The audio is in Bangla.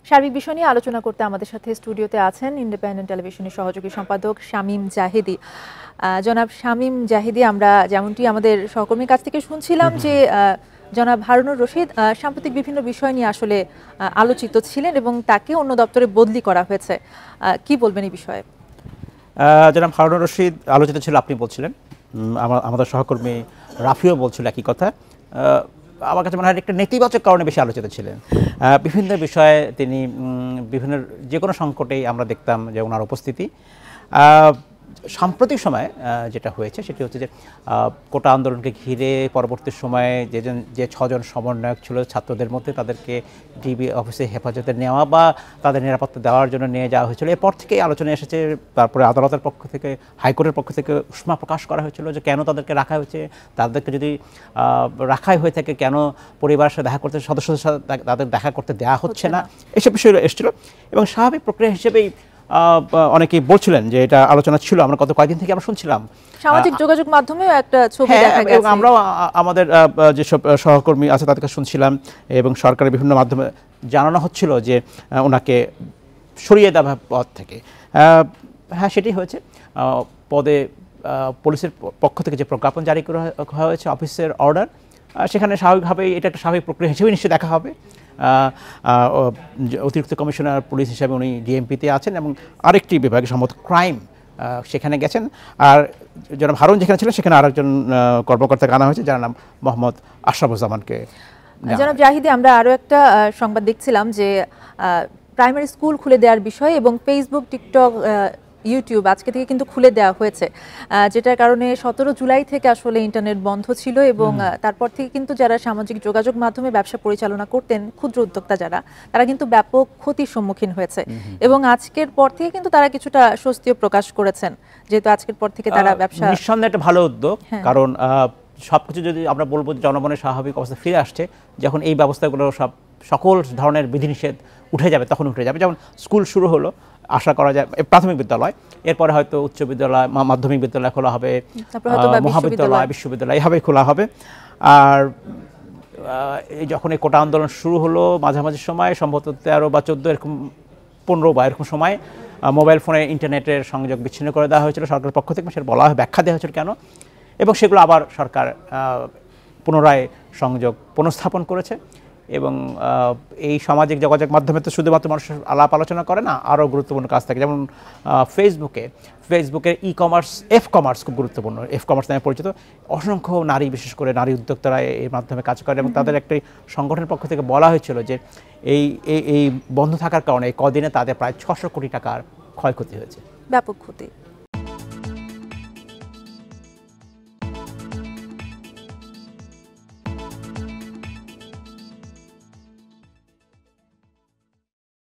সার্বিক বিষয় নিয়ে আলোচনা করতে আমাদের সাথে স্টুডিওতে আছেন ইন্ডিপেন্ডেন্ট টেলিভিশনের সহযোগী সম্পাদক শামীম জাহিদি। জনাব শামীম জাহিদি, আমরা যেমনটি আমাদের সহকর্মীর কাছ থেকে শুনছিলাম যে জনাব হারুনুর রশিদ সাম্প্রতিক বিভিন্ন বিষয় নিয়ে আসলে আলোচিত ছিলেন এবং তাকে অন্য দপ্তরে বদলি করা হয়েছে। কি বলবেন এই বিষয়ে? জনাব হারুনুর রশিদ আলোচিত ছিল, আপনি বলছিলেন, আমাদের সহকর্মী রাফিও বলছিল একই কথা। আমার কাছে মনে হয় একটা নেতিবাচক কারণে বেশি আলোচিত ছিলেন। বিভিন্ন বিষয়ে তিনি বিভিন্ন যে কোনো সংকটেই আমরা দেখতাম যে ওনার উপস্থিতি। সাম্প্রতিক সময়ে যেটা হয়েছে সেটি হচ্ছে যে কোটা আন্দোলনকে ঘিরে পরবর্তী সময়ে যে 6 জন সমন্বয়ক ছিল ছাত্রদের মধ্যে, তাদেরকে ডিবি অফিসে হেফাজতে নেওয়া বা তাদের নিরাপত্তা দেওয়ার জন্য নিয়ে যাওয়া হয়েছিল। এরপর থেকেই আলোচনা এসেছে। তারপরে আদালতের পক্ষ থেকে, হাইকোর্টের পক্ষ থেকে উষ্মা প্রকাশ করা হয়েছিল যে কেন তাদেরকে রাখা হয়েছে, তাদেরকে যদি রাখাই হয়ে থাকে কেন পরিবারের সাথে দেখা করতে, সদস্যদের সাথে তাদের দেখা করতে দেওয়া হচ্ছে না, এসব বিষয়গুলো এসেছিল। এবং স্বাভাবিক প্রক্রিয়া হিসেবেই অনেকেই বলছিলেন যে এটা আলোচনা ছিল। আমরা গত কয়েকদিন থেকে আমরা শুনছিলাম, সামাজিক যোগাযোগ মাধ্যমেও একটা ছবি দেখা গেছে, এবং আমরাও আমাদের যেসব সহকর্মী আছে তাদেরকে শুনছিলাম এবং সরকারের বিভিন্ন মাধ্যমে জানানো হচ্ছিল যে ওনাকে সরিয়ে দেওয়া পদ থেকে। হ্যাঁ, সেটি হয়েছে। পদে পুলিশের পক্ষ থেকে যে প্রজ্ঞাপন জারি করা হয়েছে, অফিসের অর্ডার, সেখানে স্বাভাবিকভাবেই এটা একটা স্বাভাবিক প্রক্রিয়া হিসেবে নিশ্চয়ই দেখা হবে। অতিরিক্ত কমিশনার পুলিশ হিসেবে উনি ডিএমপিতে আছেন এবং আরেকটি বিভাগে সম্ভবত ক্রাইম, সেখানে গেছেন। আর জনাব হারুন যেখানে ছিলেন সেখানে আরেকজন কর্মকর্তাকে আনা হয়েছে, যার নাম মোহাম্মদ আশরাফুজ্জামানকে। জনাব জাহিদি, আমরা আরও একটা সংবাদ দেখছিলাম যে প্রাইমারি স্কুল খুলে দেওয়ার বিষয় এবং ফেসবুক, টিকটক, ইউটিউব আজকে থেকে কিন্তু খুলে দেওয়া হয়েছে, যেটার কারণে 17 জুলাই থেকে আসলে ইন্টারনেট বন্ধ ছিল এবং তারপর থেকে কিন্তু যারা সামাজিক যোগাযোগ মাধ্যমে ব্যবসা পরিচালনা করতেন, ক্ষুদ্র উদ্যোক্তা যারা, তারা কিন্তু ব্যাপক ক্ষতির সম্মুখীন হয়েছে এবং আজকের পর থেকে কিন্তু তারা কিছুটা স্বস্তিও প্রকাশ করেছেন, যেহেতু আজকের পর থেকে তারা ব্যবসা। নিঃসন্দেহে একটা ভালো উদ্যোগ, কারণ সবকিছু যদি আমরা বলবো জনগণের স্বাভাবিক অবস্থা ফিরে আসছে, যখন এই ব্যবস্থাগুলো সকল ধরনের বিধিনিষেধ উঠে যাবে, তখন উঠে যাবে। যেমন স্কুল শুরু হলো, আশা করা যায় প্রাথমিক বিদ্যালয়, এরপরে হয়তো উচ্চ বিদ্যালয়, মাধ্যমিক বিদ্যালয় খোলা হবে, মহাবিদ্যালয়, বিশ্ববিদ্যালয়, এভাবেই খোলা হবে। আর এই যখন এই কোটা আন্দোলন শুরু হলো মাঝামাঝি সময়, সম্ভবত 13 বা 14 এরকম 15 বা এরকম সময় মোবাইল ফোনে ইন্টারনেটের সংযোগ বিচ্ছিন্ন করে দেওয়া হয়েছিল সরকারের পক্ষ থেকে। সেটা বলা হয়, ব্যাখ্যা দেওয়া হয়েছিল কেন, এবং সেগুলো আবার সরকার পুনরায় সংযোগ পুনঃস্থাপন করেছে। এবং এই সামাজিক যোগাযোগ মাধ্যমে তো শুধুমাত্র মানুষ আলাপ আলোচনা করে না, আরও গুরুত্বপূর্ণ কাজ থাকে। যেমন ফেসবুকের ই-কমার্স, কমার্স খুব গুরুত্বপূর্ণ, কমার্স নামে পরিচিত। অসংখ্য নারী, বিশেষ করে নারী উদ্যোক্তারা এর মাধ্যমে কাজ করে এবং তাদের একটি সংগঠনের পক্ষ থেকে বলা হয়েছিল যে এই বন্ধ থাকার কারণে কদিনে তাদের প্রায় 600 কোটি টাকার ক্ষয়ক্ষতি হয়েছে, ব্যাপক ক্ষতি।